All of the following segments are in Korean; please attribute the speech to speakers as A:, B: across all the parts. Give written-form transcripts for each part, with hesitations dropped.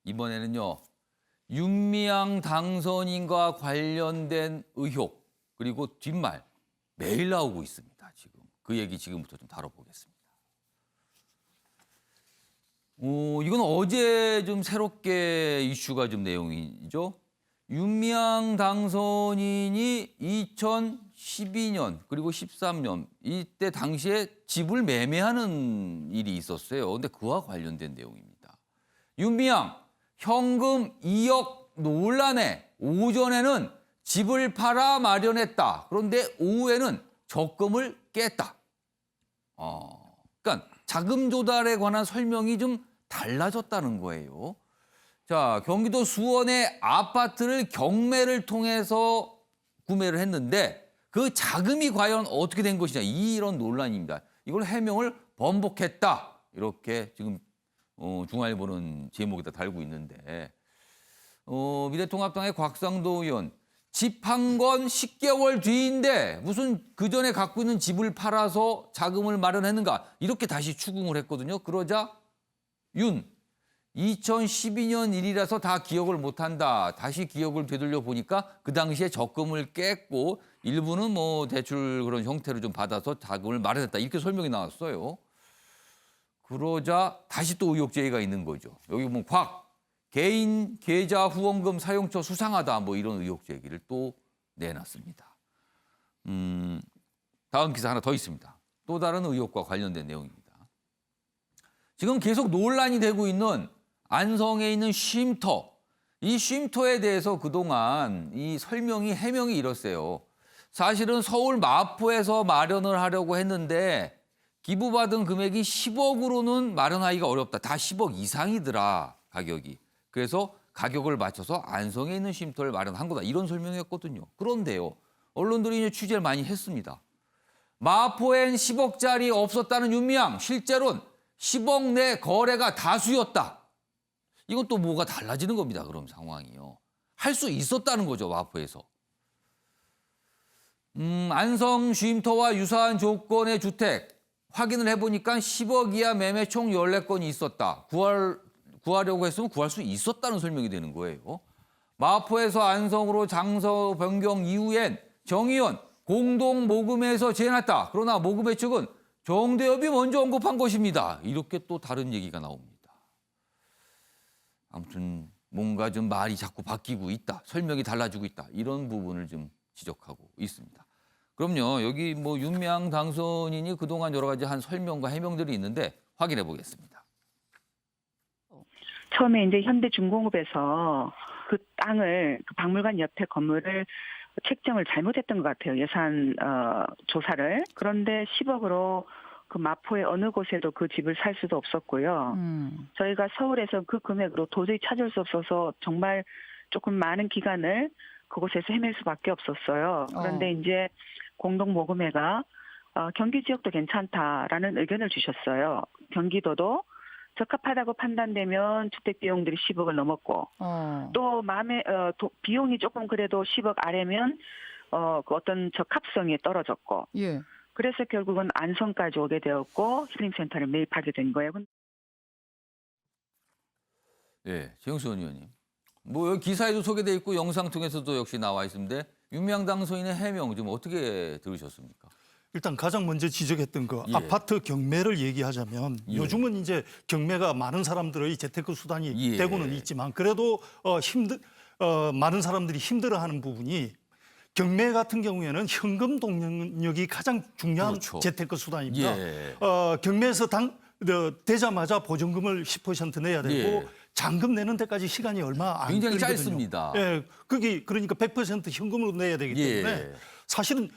A: 이번에는요. 윤미향 당선인과 관련된 의혹 그리고 뒷말 매일 나오고 있습니다. 지금 그 얘기 지금부터 좀 다뤄보겠습니다. 이건 어제 좀 새롭게 이슈가 좀 내용이죠. 윤미향 당선인이 2012년 그리고 13년 이때 당시에 집을 매매하는 일이 있었어요. 근데 그와 관련된 내용입니다. 윤미향 현금 2억 논란에 오전에는 집을 팔아 마련했다. 그런데 오후에는 적금을 깼다. 그러니까 자금 조달에 관한 설명이 좀 달라졌다는 거예요. 자, 경기도 수원의 아파트를 경매를 통해서 구매를 했는데 그 자금이 과연 어떻게 된 것이냐 이런 논란입니다. 이걸 해명을 번복했다. 이렇게 지금 중앙일보는 제목에다 달고 있는데 미래통합당의 곽상도 의원 집 한 건 10개월 뒤인데 무슨 그전에 갖고 있는 집을 팔아서 자금을 마련했는가 이렇게 다시 추궁을 했거든요. 그러자 2012년 일이라서 다 기억을 못한다. 다시 기억을 되돌려 보니까 그 당시에 적금을 깼고 일부는 뭐 대출 그런 형태로 좀 받아서 자금을 마련했다. 이렇게 설명이 나왔어요. 그러자 다시 또 의혹 제기가 있는 거죠. 여기 보면 개인 계좌 후원금 사용처 수상하다. 뭐 이런 의혹 제기를 또 내놨습니다. 다음 기사 하나 더 있습니다. 또 다른 의혹과 관련된 내용입니다. 지금 계속 논란이 되고 있는 안성에 있는 쉼터. 이 쉼터에 대해서 그동안 이 해명이 이랬어요. 사실은 서울 마포에서 마련을 하려고 했는데 기부받은 금액이 10억으로는 마련하기가 어렵다. 다 10억 이상이더라, 가격이. 그래서 가격을 맞춰서 안성에 있는 쉼터를 마련한 거다. 이런 설명이었거든요. 그런데요. 언론들이 이제 취재를 많이 했습니다. 마포엔 10억짜리 없었다는 윤미향. 실제로는 10억 내 거래가 다수였다. 이건 또 뭐가 달라지는 겁니다. 그럼 상황이요. 할 수 있었다는 거죠. 마포에서. 안성 쉼터와 유사한 조건의 주택 확인을 해보니까 10억 이하 매매 총 14건이 있었다. 구하려고 했으면 구할 수 있었다는 설명이 되는 거예요. 마포에서 안성으로 장소 변경 이후엔 정의원 공동 모금회에서 제안했다. 그러나 모금회 측은 정대협이 먼저 언급한 것입니다. 이렇게 또 다른 얘기가 나옵니다. 아무튼 뭔가 좀 말이 자꾸 바뀌고 있다. 설명이 달라지고 있다. 이런 부분을 좀 지적하고 있습니다. 그럼요. 여기 뭐 윤미향 당선인이 그동안 여러 가지 한 설명과 해명들이 있는데 확인해 보겠습니다.
B: 처음에 이제 현대중공업에서 그 땅을 그 박물관 옆에 건물을 책정을 잘못했던 것 같아요. 예산 조사를. 그런데 10억으로 그 마포의 어느 곳에도 그 집을 살 수도 없었고요. 저희가 서울에서 그 금액으로 도저히 찾을 수 없어서 정말 조금 많은 기간을 그곳에서 헤맬 수밖에 없었어요. 그런데 이제 공동모금회가 경기 지역도 괜찮다라는 의견을 주셨어요. 경기도도 적합하다고 판단되면 주택 비용들이 10억을 넘었고 또 비용이 조금 그래도 10억 아래면 그 어떤 적합성이 떨어졌고
C: 예.
B: 그래서 결국은 안성까지 오게 되었고 힐링센터를 매입하게 된 거예요.
A: 네, 최영수 의원님. 뭐 여기 기사에도 소개돼 있고 영상 통해서도 역시 나와 있는데 윤미향 당선인의 해명 좀 어떻게 들으셨습니까?
D: 일단 가장 먼저 지적했던 그
A: 예.
D: 아파트 경매를 얘기하자면
A: 예.
D: 요즘은 이제 경매가 많은 사람들의 재테크 수단이
A: 예.
D: 되고는 있지만 그래도 많은 사람들이 힘들어하는 부분이 경매 같은 경우에는 현금 동력이 가장 중요한
A: 그렇죠.
D: 재테크 수단입니다.
A: 예.
D: 경매에서 되자마자 보증금을 10% 내야 되고
A: 예.
D: 잔금 내는 데까지 시간이 얼마 안
A: 굉장히
D: 걸리거든요.
A: 짧습니다.
D: 예, 그게 그러니까 100% 현금으로 내야 되기 때문에
A: 예.
D: 사실은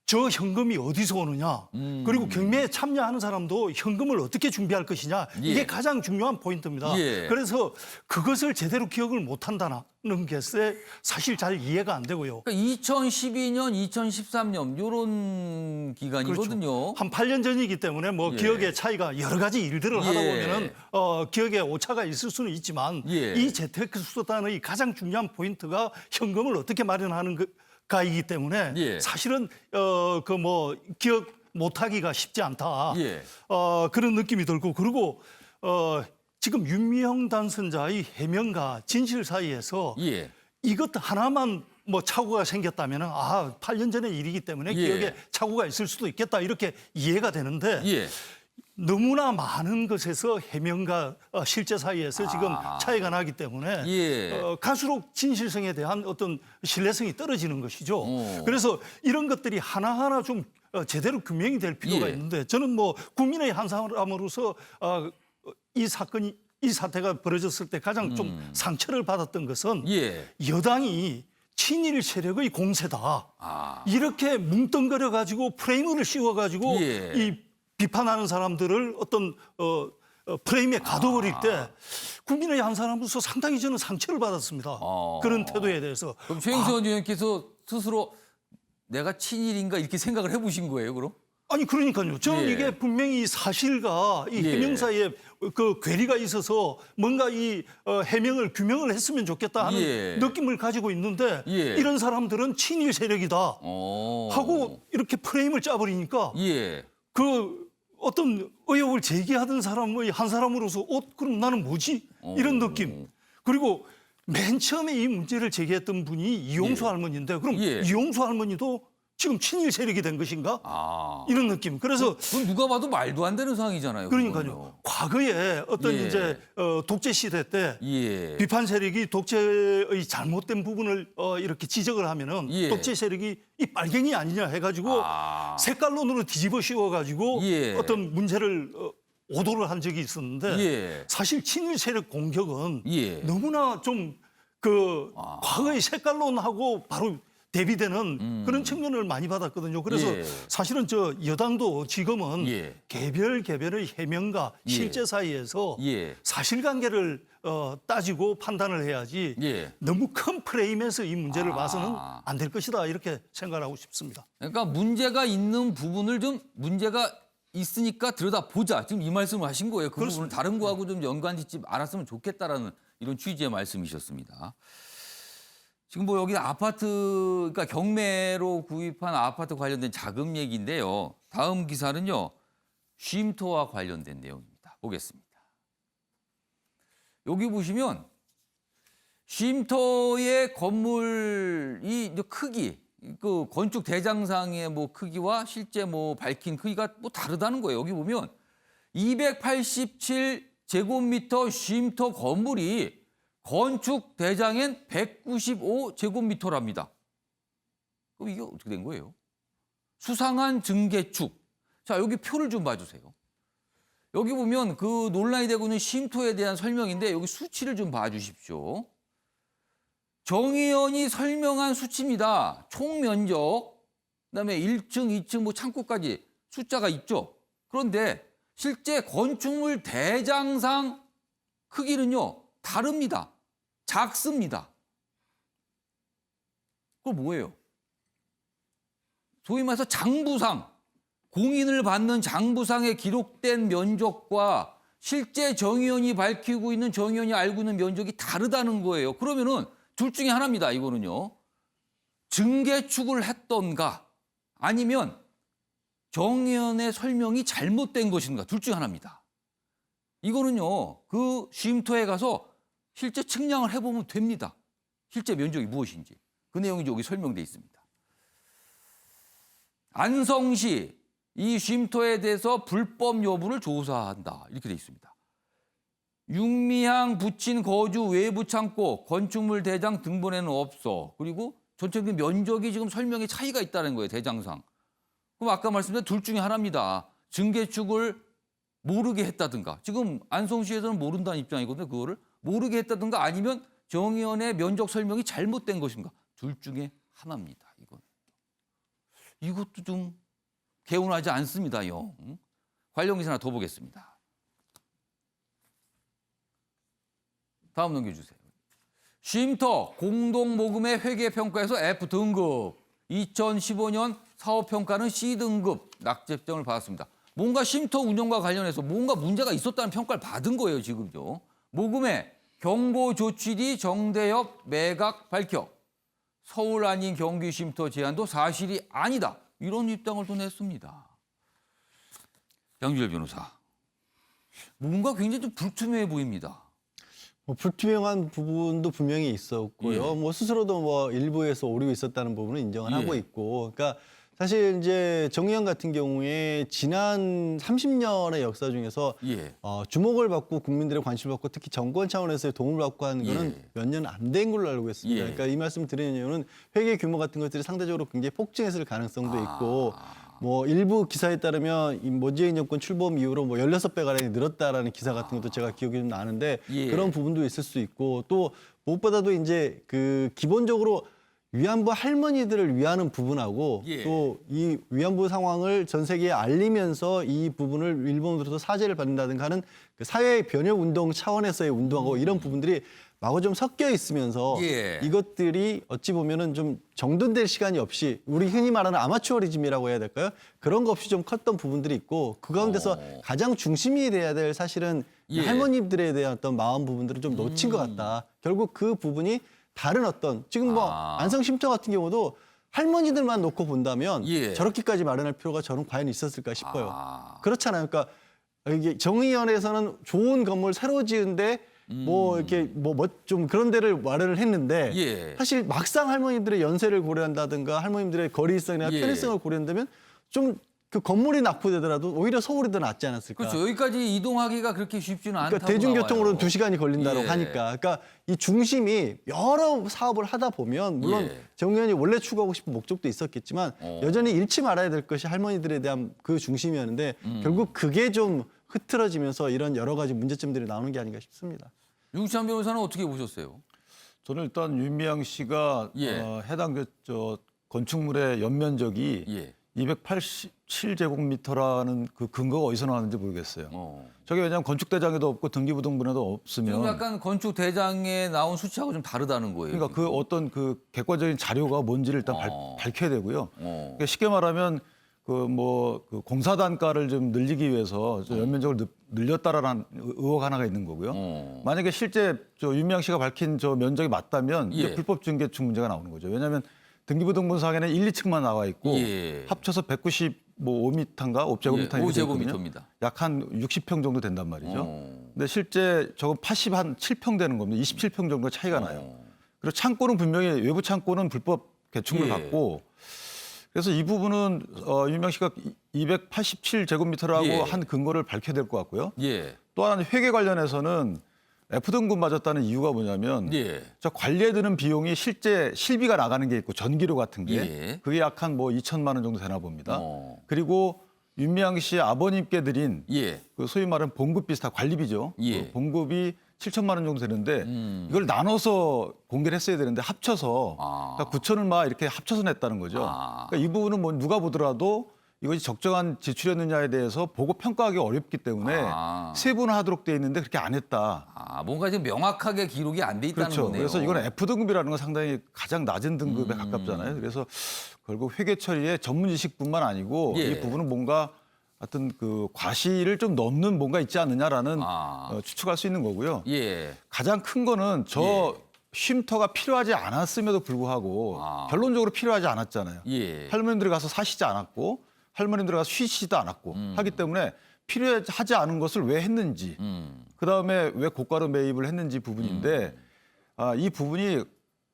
D: 저 현금이 어디서 오느냐 그리고 경매에 참여하는 사람도 현금을 어떻게 준비할 것이냐
A: 예.
D: 이게 가장 중요한 포인트입니다.
A: 예.
D: 그래서 그것을 제대로 기억을 못한다는 것에 사실 잘 이해가 안 되고요.
A: 그러니까 2012년, 2013년 이런 기간이거든요.
D: 한 8년 전이기 때문에 뭐
A: 예.
D: 기억의 차이가 여러 가지 일들을 하다
A: 예.
D: 보면은 기억에 오차가 있을 수는 있지만
A: 예.
D: 이 재테크 수단의 가장 중요한 포인트가 현금을 어떻게 마련하는 가이기 때문에
A: 예.
D: 사실은 그 뭐 기억 못하기가 쉽지 않다.
A: 예.
D: 그런 느낌이 들고 그리고 지금 윤미향 당선자의 해명과 진실 사이에서
A: 예.
D: 이것 하나만 뭐 착오가 생겼다면 8년 전의 일이기 때문에
A: 예.
D: 기억에 착오가 있을 수도 있겠다 이렇게 이해가 되는데
A: 예.
D: 너무나 많은 것에서 해명과 실제 사이에서 지금 차이가 나기 때문에
A: 예.
D: 갈수록 진실성에 대한 어떤 신뢰성이 떨어지는 것이죠.
A: 오.
D: 그래서 이런 것들이 하나하나 좀 제대로 규명이 될 필요가
A: 예.
D: 있는데 저는 뭐 국민의 한 사람으로서 이 사태가 벌어졌을 때 가장 좀 상처를 받았던 것은
A: 예.
D: 여당이 친일 세력의 공세다. 이렇게 뭉뚱그려 가지고 프레임을 씌워 가지고
A: 예.
D: 이 비판하는 사람들을 어떤 프레임에 가둬버릴 때 국민의 한 사람으로서 상당히 저는 상처를 받았습니다. 그런 태도에 대해서.
A: 그럼 최영선 의원께서 스스로 내가 친일인가 이렇게 생각을 해보신 거예요, 그럼?
D: 아니 그러니까요. 저는
A: 예.
D: 이게 분명히 사실과 이
A: 예.
D: 해명 사이에 그 괴리가 있어서 뭔가 이 해명을 규명을 했으면 좋겠다 하는
A: 예.
D: 느낌을 가지고 있는데
A: 예.
D: 이런 사람들은 친일 세력이다 하고 이렇게 프레임을 짜버리니까
A: 예.
D: 그 어떤 의혹을 제기하던 사람의 한 사람으로서 그럼 나는 뭐지? 이런 느낌. 그리고 맨 처음에 이 문제를 제기했던 분이 이용수
A: 예.
D: 할머니인데 그럼
A: 예.
D: 이용수 할머니도 지금 친일 세력이 된 것인가? 이런 느낌. 그래서
A: 그건 누가 봐도 말도 안 되는 상황이잖아요.
D: 그러니까요.
A: 그거는요.
D: 과거에 어떤
A: 예.
D: 이제 독재 시대 때
A: 예.
D: 비판 세력이 독재의 잘못된 부분을 이렇게 지적을 하면은
A: 예.
D: 독재 세력이 이 빨갱이 아니냐 해가지고 색깔론으로 뒤집어 씌워가지고
A: 예.
D: 어떤 문제를 오도를 한 적이 있었는데
A: 예.
D: 사실 친일 세력 공격은
A: 예.
D: 너무나 좀 그 과거의 색깔론하고 바로 대비되는 그런 측면을 많이 받았거든요. 그래서
A: 예.
D: 사실은 저 여당도 지금은
A: 예.
D: 개별의 해명과
A: 예.
D: 실제 사이에서
A: 예.
D: 사실관계를 따지고 판단을 해야지
A: 예.
D: 너무 큰 프레임에서 이 문제를 봐서는 안 될 것이다 이렇게 생각하고 싶습니다.
A: 그러니까 문제가 있는 부분을 좀 문제가 있으니까 들여다보자. 지금 이 말씀을 하신 거예요. 그 부분을 다른 거하고 좀 연관짓지 않았으면 좋겠다라는 이런 취지의 말씀이셨습니다. 지금 뭐 여기 아파트, 그러니까 경매로 구입한 아파트 관련된 자금 얘기인데요. 다음 기사는요. 쉼터와 관련된 내용입니다. 보겠습니다. 여기 보시면 쉼터의 건물이 이제 크기, 그 건축 대장상의 뭐 크기와 실제 뭐 밝힌 크기가 뭐 다르다는 거예요. 여기 보면 287제곱미터 쉼터 건물이 건축 대장엔 195제곱미터랍니다. 그럼 이게 어떻게 된 거예요? 수상한 증개축. 자, 여기 표를 좀 봐주세요. 여기 보면 그 논란이 되고 있는 쉼터에 대한 설명인데 여기 수치를 좀 봐주십시오. 정 의원이 설명한 수치입니다. 총 면적, 그다음에 1층, 2층 뭐 창고까지 숫자가 있죠. 그런데 실제 건축물 대장상 크기는요 다릅니다. 작습니다. 그건 뭐예요? 소위 말해서 장부상, 공인을 받는 장부상에 기록된 면적과 실제 정 의원이 밝히고 있는 정 의원이 알고 있는 면적이 다르다는 거예요. 그러면은 둘 중에 하나입니다. 이거는요. 증개축을 했던가 아니면 정 의원의 설명이 잘못된 것인가 둘 중에 하나입니다. 이거는요. 그 쉼터에 가서 실제 측량을 해보면 됩니다. 실제 면적이 무엇인지. 그 내용이 여기 설명되어 있습니다. 안성시 이 쉼터에 대해서 불법 여부를 조사한다. 이렇게 되어 있습니다. 육미향 부친 거주 외부 창고 건축물 대장 등본에는 없어. 그리고 전체적인 면적이 지금 설명에 차이가 있다는 거예요. 대장상. 그럼 아까 말씀드린 둘 중에 하나입니다. 증개축을 모르게 했다든가. 지금 안성시에서는 모른다는 입장이거든요. 그거를 모르게 했다든가 아니면 정 의원의 면적 설명이 잘못된 것인가. 둘 중에 하나입니다. 이것도 좀 개운하지 않습니다. 영. 관련 기사 하나 더 보겠습니다. 다음 넘겨주세요. 쉼터 공동모금의 회계평가에서 F등급, 2015년 사업평가는 C등급 낙제점을 받았습니다. 뭔가 쉼터 운영과 관련해서 뭔가 문제가 있었다는 평가를 받은 거예요. 지금요. 모금의 경보조치리 정대협 매각 밝혀 서울 아닌 경기 쉼터 제한도 사실이 아니다. 이런 입장을 또 냈습니다. 양주열 변호사. 뭔가 굉장히 좀 불투명해 보입니다.
C: 뭐 불투명한 부분도 분명히 있었고요.
A: 예.
C: 뭐 스스로도 뭐 일부에서 오류가 있었다는 부분은 인정을
A: 예.
C: 하고 있고, 그러니까 사실 이제 정의연 같은 경우에 지난 30년의 역사 중에서
A: 예.
C: 주목을 받고 국민들의 관심을 받고 특히 정권 차원에서의 도움을 받고 하는 거는
A: 예.
C: 몇 년 안 된 걸로 알고 있습니다.
A: 예.
C: 그러니까 이 말씀 드리는 이유는 회계 규모 같은 것들이 상대적으로 굉장히 폭증했을 가능성도 있고, 뭐 일부 기사에 따르면 이 문재인 정권 출범 이후로 뭐 16배가량이 늘었다라는 기사 같은 것도 제가 기억이 좀 나는데
A: 예.
C: 그런 부분도 있을 수 있고, 또 무엇보다도 이제 그 기본적으로 위안부 할머니들을 위하는 부분하고
A: 예.
C: 또 이 위안부 상황을 전 세계에 알리면서 이 부분을 일본으로부터 사죄를 받는다든가 하는 그 사회 변혁 운동 차원에서의 운동하고 이런 부분들이 마구 좀 섞여 있으면서
A: 예.
C: 이것들이 어찌 보면은 좀 정돈될 시간이 없이 우리 흔히 말하는 아마추어리즘이라고 해야 될까요? 그런 거 없이 좀 컸던 부분들이 있고, 그 가운데서 가장 중심이 돼야 될 사실은
A: 예.
C: 할머니들에 대한 어떤 마음 부분들을 좀 놓친 것 같다. 결국 그 부분이 다른 어떤 지금 뭐 안성 쉼터 같은 경우도 할머니들만 놓고 본다면
A: 예.
C: 저렇게까지 마련할 필요가 저는 과연 있었을까 싶어요.
A: 아.
C: 그렇잖아요. 그러니까 이게 정의연에서는 좋은 건물 새로 지은데 뭐 이렇게 뭐 좀 그런 데를 마련을 했는데
A: 예.
C: 사실 막상 할머니들의 연세를 고려한다든가 할머니들의 거리성이나
A: 예.
C: 편의성을 고려한다면 좀 그 건물이 낙후되더라도 오히려 서울이 더 낫지 않았을까.
A: 그렇죠. 여기까지 이동하기가 그렇게 쉽지는 않다고
C: 그러니까 대중교통으로는
A: 나와요.
C: 2시간이 걸린다고
A: 예.
C: 하니까. 그러니까 이 중심이 여러 사업을 하다 보면 물론
A: 예.
C: 정의연이 원래 추구하고 싶은 목적도 있었겠지만
A: 어.
C: 여전히 잃지 말아야 될 것이 할머니들에 대한 그 중심이었는데 결국 그게 좀 흐트러지면서 이런 여러 가지 문제점들이 나오는 게 아닌가 싶습니다.
A: 윤찬 변호사는 어떻게 보셨어요?
D: 저는 일단 윤미향 씨가
A: 예.
D: 해당 건축물의 연면적이
A: 예.
D: 287제곱미터라는 그 근거가 어디서 나왔는지 모르겠어요. 저게 왜냐하면 건축대장에도 없고 등기부등본에도 없으면
A: 지금 약간 건축 대장에 나온 수치하고 좀 다르다는 거예요.
D: 그러니까 그 어떤 그 객관적인 자료가 뭔지를 일단 밝혀야 되고요. 그러니까 쉽게 말하면 그 공사 단가를 좀 늘리기 위해서 연면적을 늘렸다라는 의혹 하나가 있는 거고요. 만약에 실제 윤미향 씨가 밝힌 저 면적이 맞다면 이제
A: 예.
D: 불법 증개축 문제가 나오는 거죠. 왜냐하면 등기부등본상에는 1, 2층만 나와 있고
A: 예.
D: 합쳐서 195m인가 5제곱미터
A: 예,
D: 이렇게
A: 5제곱미터입니다.
D: 약 한 60평 정도 된단 말이죠. 근데 실제 저거 87평 되는 겁니다. 27평 정도 차이가 나요. 그리고 창고는 분명히 외부 창고는 불법 개축물
A: 예.
D: 같고, 그래서 이 부분은 윤미향 씨가 287제곱미터라고
A: 예.
D: 한 근거를 밝혀야 될 것 같고요.
A: 예.
D: 또 하나 회계 관련해서는 F등급 맞았다는 이유가 뭐냐면
A: 예.
D: 저 관리에 드는 비용이 실제 실비가 나가는 게 있고 전기료 같은 게
A: 예.
D: 그게 약 한 뭐 2천만 원 정도 되나 봅니다. 그리고 윤미향 씨 아버님께 드린
A: 예.
D: 그 소위 말하는 봉급 비슷한 관리비죠.
A: 예.
D: 그 봉급이 7천만 원 정도 되는데 이걸 나눠서 공개를 했어야 되는데 합쳐서 그러니까 9천을 막 이렇게 합쳐서 냈다는 거죠. 그러니까 이 부분은 뭐 누가 보더라도 이것이 적정한 지출이었느냐에 대해서 보고 평가하기 어렵기 때문에 세분화하도록 돼 있는데 그렇게 안 했다.
A: 뭔가 지금 명확하게 기록이 안 돼 있다는
D: 그렇죠.
A: 거네요.
D: 그래서 이건 F등급이라는 건 상당히 가장 낮은 등급에 가깝잖아요. 그래서 결국 회계 처리에 전문 지식뿐만 아니고
A: 예.
D: 이 부분은 뭔가 하여튼 그 과실을 좀 넘는 뭔가 있지 않느냐라는 추측할 수 있는 거고요.
A: 예.
D: 가장 큰 거는 저 쉼터가 필요하지 않았음에도 불구하고 결론적으로 필요하지 않았잖아요.
A: 예.
D: 할머님들이 가서 사시지 않았고 할머님들이 가서 쉬시지도 않았고 하기 때문에 필요하지 않은 것을 왜 했는지 그다음에 왜 고가로 매입을 했는지 부분인데 이 부분이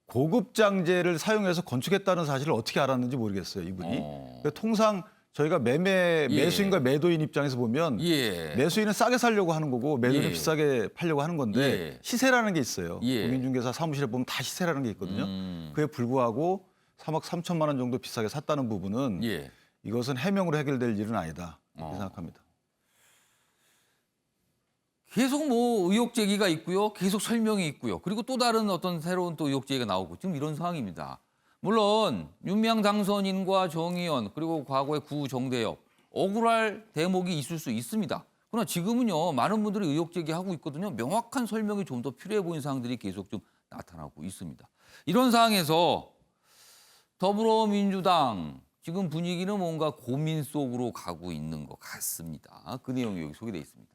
D: 고급장제를 사용해서 건축했다는 사실을 어떻게 알았는지 모르겠어요, 이분이. 그러니까 통상 저희가 매수인과 매도인 입장에서 보면
A: 예.
D: 매수인은 싸게 살려고 하는 거고 매도인은
A: 예.
D: 비싸게 팔려고 하는 건데
A: 예.
D: 시세라는 게 있어요.
A: 예.
D: 공인중개사 사무실에 보면 다 시세라는 게 있거든요. 그에 불구하고 3억 3천만 원 정도 비싸게 샀다는 부분은
A: 예.
D: 이것은 해명으로 해결될 일은 아니다 이렇게 생각합니다.
A: 계속 뭐 의혹 제기가 있고요. 계속 설명이 있고요. 그리고 또 다른 어떤 새로운 또 의혹 제기가 나오고 지금 이런 상황입니다. 물론 윤미향 당선인과 정의연 그리고 과거의 구 정대협 억울할 대목이 있을 수 있습니다. 그러나 지금은요. 많은 분들이 의혹 제기하고 있거든요. 명확한 설명이 좀 더 필요해 보이는 사항들이 계속 좀 나타나고 있습니다. 이런 상황에서 더불어민주당 지금 분위기는 뭔가 고민 속으로 가고 있는 것 같습니다. 그 내용이 여기 소개되어 있습니다.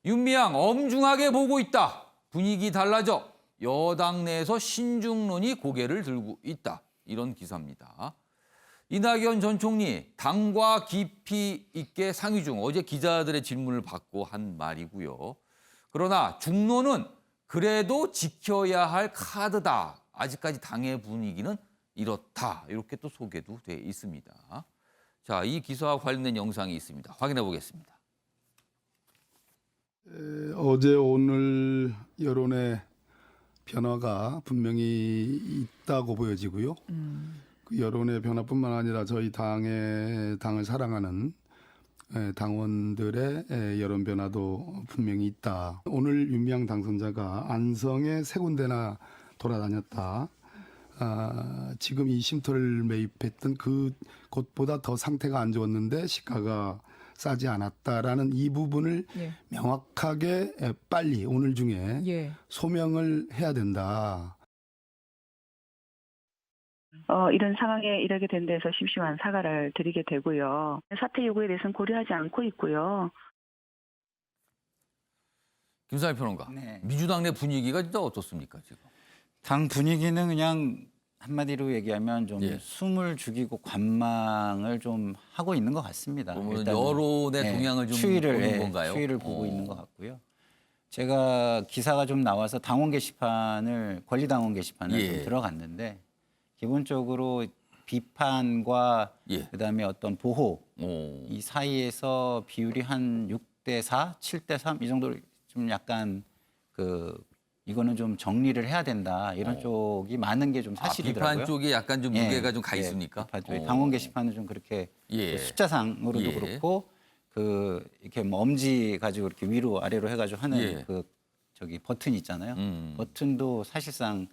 A: 윤미향 엄중하게 보고 있다. 분위기 달라져. 여당 내에서 신중론이 고개를 들고 있다. 이런 기사입니다. 이낙연 전 총리 당과 깊이 있게 상의 중 어제 기자들의 질문을 받고 한 말이고요. 그러나 중론은 그래도 지켜야 할 카드다. 아직까지 당의 분위기는 이렇다. 이렇게 또 소개도 돼 있습니다. 자, 이 기사와 관련된 영상이 있습니다. 확인해 보겠습니다.
E: 어제 오늘 여론의 변화가 분명히 있다고 보여지고요. 그 여론의 변화뿐만 아니라 저희 당을 사랑하는 당원들의 여론 변화도 분명히 있다. 오늘 윤미향 당선자가 안성에 세 군데나 돌아다녔다. 지금 이 쉼터를 매입했던 그 곳보다 더 상태가 안 좋았는데 시가가 싸지 않았다라는 이 부분을
F: 예.
E: 명확하게 빨리 오늘 중에
F: 예.
E: 소명을 해야 된다.
B: 이런 상황에 이르게 된 데서 심심한 사과를 드리게 되고요. 사퇴 요구에 대해서는 고려하지 않고 있고요.
A: 김상일 평론가,
G: 네.
A: 민주당 내 분위기가 진짜 어떻습니까 지금?
G: 당 분위기는 그냥 한마디로 얘기하면 좀
A: 예.
G: 숨을 죽이고 관망을 좀 하고 있는 것 같습니다.
A: 그러면
G: 일단은,
A: 여론의
G: 네,
A: 동향을 좀
G: 추이를,
A: 보는
G: 예,
A: 건가요?
G: 추이를 보고 있는 것 같고요. 제가 기사가 좀 나와서 당원 게시판을 권리당원 게시판을
A: 예.
G: 좀 들어갔는데 기본적으로 비판과
A: 예.
G: 그다음에 어떤 보호
A: 오.
G: 이 사이에서 비율이 한 6대 4, 7대 3 이 정도로 좀 약간 이거는 좀 정리를 해야 된다 이런 쪽이 많은 게 좀 사실이더라고요.
A: 비판 쪽에 약간 좀
G: 예,
A: 무게가 좀 가
G: 예,
A: 있습니까?
G: 비판 쪽에 당원 게시판은 좀 그렇게
A: 예.
G: 숫자상으로도
A: 예.
G: 그렇고 이렇게 뭐 엄지 가지고 이렇게 위로 아래로 해가지고 하는
A: 예.
G: 버튼 있잖아요. 버튼도 사실상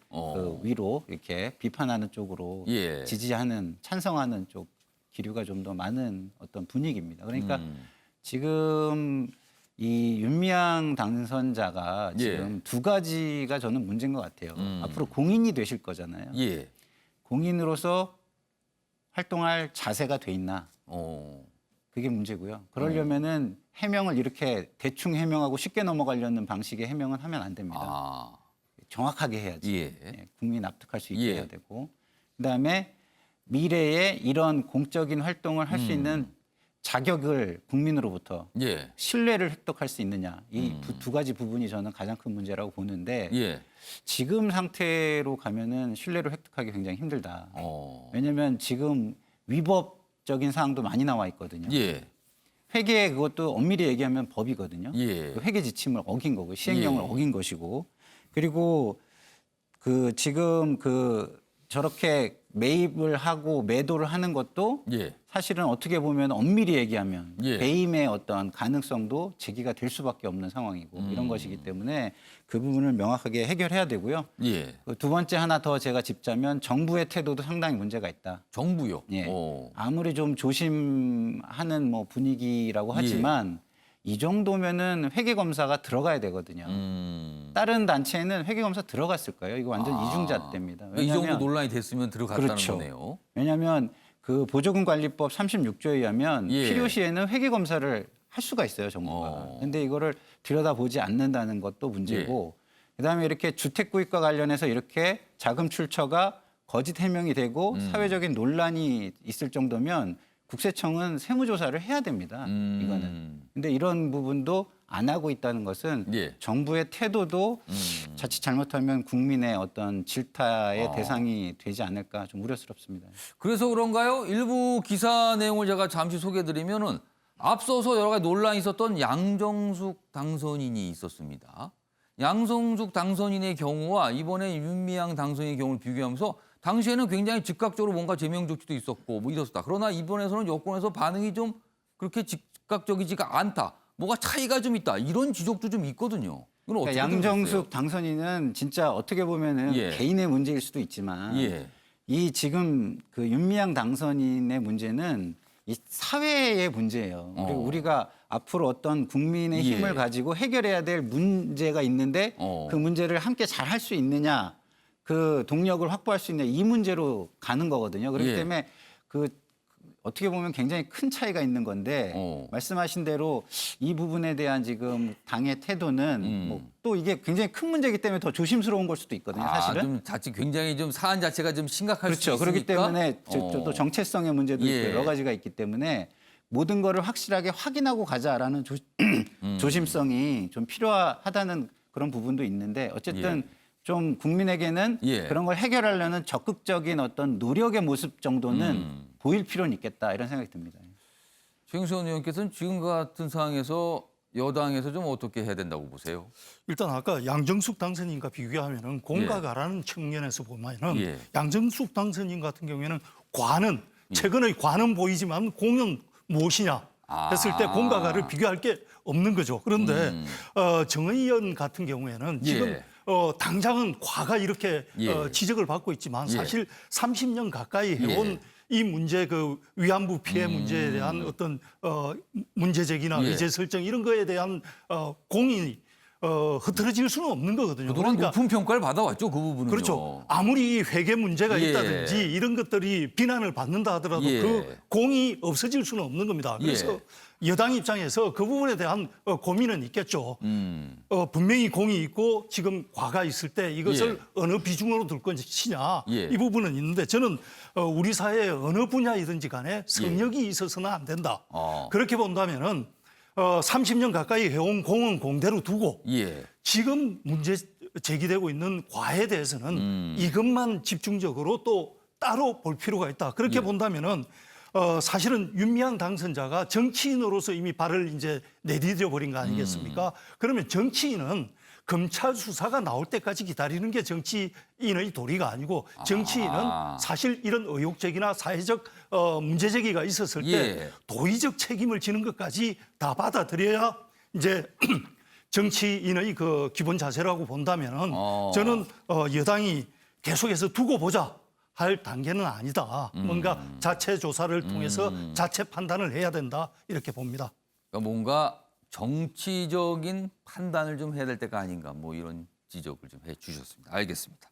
G: 위로 이렇게 비판하는 쪽으로
A: 예.
G: 지지하는 찬성하는 쪽 기류가 좀 더 많은 어떤 분위기입니다. 그러니까 지금 이 윤미향 당선자가
A: 예.
G: 지금 두 가지가 저는 문제인 것 같아요. 앞으로 공인이 되실 거잖아요.
A: 예.
G: 공인으로서 활동할 자세가 돼 있나? 그게 문제고요. 그러려면은 해명을 이렇게 대충 해명하고 쉽게 넘어가려는 방식의 해명은 하면 안 됩니다.
A: 아.
G: 정확하게 해야지.
A: 예.
G: 예, 국민 납득할 수 있게
A: 예.
G: 해야 되고. 그다음에 미래에 이런 공적인 활동을 할 수 있는 자격을 국민으로부터
A: 예.
G: 신뢰를 획득할 수 있느냐. 이 두 가지 부분이 저는 가장 큰 문제라고 보는데
A: 예.
G: 지금 상태로 가면은 신뢰를 획득하기 굉장히 힘들다. 왜냐하면 지금 위법적인 사항도 많이 나와 있거든요.
A: 예.
G: 회계 그것도 엄밀히 얘기하면 법이거든요.
A: 예.
G: 그 회계 지침을 어긴 거고 시행령을
A: 예.
G: 어긴 것이고 그리고 지금 저렇게 매입을 하고 매도를 하는 것도
A: 예.
G: 사실은 어떻게 보면 엄밀히 얘기하면
A: 예.
G: 배임의 어떤 가능성도 제기가 될 수밖에 없는 상황이고 이런 것이기 때문에 그 부분을 명확하게 해결해야 되고요.
A: 예.
G: 두 번째 하나 더 제가 짚자면 정부의 태도도 상당히 문제가 있다.
A: 정부요.
G: 예. 아무리 좀 조심하는 뭐 분위기라고 하지만 이 정도면은 회계 검사가 들어가야 되거든요. 다른 단체는 회계 검사 들어갔을 거예요. 이거 완전 이중잣 됩니다.
A: 이 정도 논란이 됐으면 들어갔다는
G: 그렇죠.
A: 거네요.
G: 왜냐하면 보조금관리법 36조에 의하면
A: 예.
G: 필요시에는 회계 검사를 할 수가 있어요, 정부가. 근데 이거를 들여다보지 않는다는 것도 문제고 그다음에 이렇게 주택구입과 관련해서 이렇게 자금 출처가 거짓 해명이 되고 사회적인 논란이 있을 정도면 국세청은 세무조사를 해야 됩니다. 이거는. 근데 이런 부분도 안 하고 있다는 것은
A: 예.
G: 정부의 태도도 자칫 잘못하면 국민의 어떤 질타의 대상이 되지 않을까 좀 우려스럽습니다.
A: 그래서 그런가요? 일부 기사 내용을 제가 잠시 소개해드리면은 앞서서 여러 가지 논란이 있었던 양정숙 당선인이 있었습니다. 양정숙 당선인의 경우와 이번에 윤미향 당선인의 경우를 비교하면서 당시에는 굉장히 즉각적으로 뭔가 제명 조치도 있었고 뭐 이렇었다. 그러나 이번에서는 여권에서 반응이 좀 그렇게 즉각적이지가 않다. 뭐가 차이가 좀 있다. 이런 지적도 좀 있거든요. 이건 어떻게
G: 그러니까 양정숙
A: 생각하세요?
G: 당선인은 진짜 어떻게 보면은
A: 예.
G: 개인의 문제일 수도 있지만
A: 예.
G: 이 지금 윤미향 당선인의 문제는 이 사회의 문제예요. 그리고 우리가 앞으로 어떤 국민의
A: 예.
G: 힘을 가지고 해결해야 될 문제가 있는데 그 문제를 함께 잘 할 수 있느냐, 그 동력을 확보할 수 있느냐 이 문제로 가는 거거든요. 그렇기
A: 예.
G: 때문에 어떻게 보면 굉장히 큰 차이가 있는 건데 말씀하신 대로 이 부분에 대한 지금 당의 태도는 뭐 또 이게 굉장히 큰 문제이기 때문에 더 조심스러운 걸 수도 있거든요. 사실은.
A: 좀 자칫 굉장히 좀 사안 자체가 좀 심각할 수
G: 그렇죠.
A: 있으니까.
G: 그렇기 때문에 또 정체성의 문제도
A: 예.
G: 있고 여러 가지가 있기 때문에 모든 거를 확실하게 확인하고 가자라는 조심성이 좀 필요하다는 그런 부분도 있는데 어쨌든 좀 국민에게는
A: 예.
G: 그런 걸 해결하려는 적극적인 어떤 노력의 모습 정도는 보일 필요는 있겠다 이런 생각이 듭니다.
A: 최영선 의원께서는 지금 같은 상황에서 여당에서 좀 어떻게 해야 된다고 보세요?
F: 일단 아까 양정숙 당선인과 비교하면은 공과가라는 측면에서 보면은
A: 예.
F: 양정숙 당선인 같은 경우에는 과는 최근의 과는 보이지만 공은 무엇이냐 했을 때 공과가를 비교할 게 없는 거죠. 그런데 정의연 같은 경우에는 지금
A: 예.
F: 당장은 과가 이렇게
A: 예.
F: 지적을 받고 있지만
A: 예.
F: 사실 30년 가까이 해온
A: 예.
F: 이 문제 그 위안부 피해 문제에 대한 어떤 문제 제기나
A: 예.
F: 의제 설정 이런 거에 대한 공이 흐트러질 수는 없는 거거든요.
A: 그동안 높은 평가를 받아왔죠, 그 부분은요.
F: 그렇죠. 아무리 회계 문제가
A: 예.
F: 있다든지 이런 것들이 비난을 받는다 하더라도
A: 예.
F: 그 공이 없어질 수는 없는 겁니다. 그래서
A: 예.
F: 여당 입장에서 그 부분에 대한 고민은 있겠죠. 분명히 공이 있고 지금 과가 있을 때 이것을
A: 예.
F: 어느 비중으로 둘 것이냐
A: 예.
F: 이 부분은 있는데 저는 우리 사회의 어느 분야이든지 간에 성역이 있어서는 안 된다. 그렇게 본다면은 30년 가까이 해온 공은 공대로 두고
A: 예.
F: 지금 문제 제기되고 있는 과에 대해서는 이것만 집중적으로 또 따로 볼 필요가 있다. 그렇게 본다면은 사실은 윤미향 당선자가 정치인으로서 이미 발을 이제 내디뎌 버린 거 아니겠습니까? 그러면 정치인은 검찰 수사가 나올 때까지 기다리는 게 정치인의 도리가 아니고 정치인은 사실 이런 의혹적이나 사회적 문제 제기가 있었을 때
A: 예.
F: 도의적 책임을 지는 것까지 다 받아들여야 이제 정치인의 그 기본 자세라고 본다면은 저는 여당이 계속해서 두고 보자 할 단계는 아니다. 뭔가 자체 조사를 통해서 자체 판단을 해야 된다 이렇게 봅니다.
A: 그러니까 뭔가 정치적인 판단을 좀 해야 될 때가 아닌가 뭐 이런 지적을 좀 해 주셨습니다. 알겠습니다.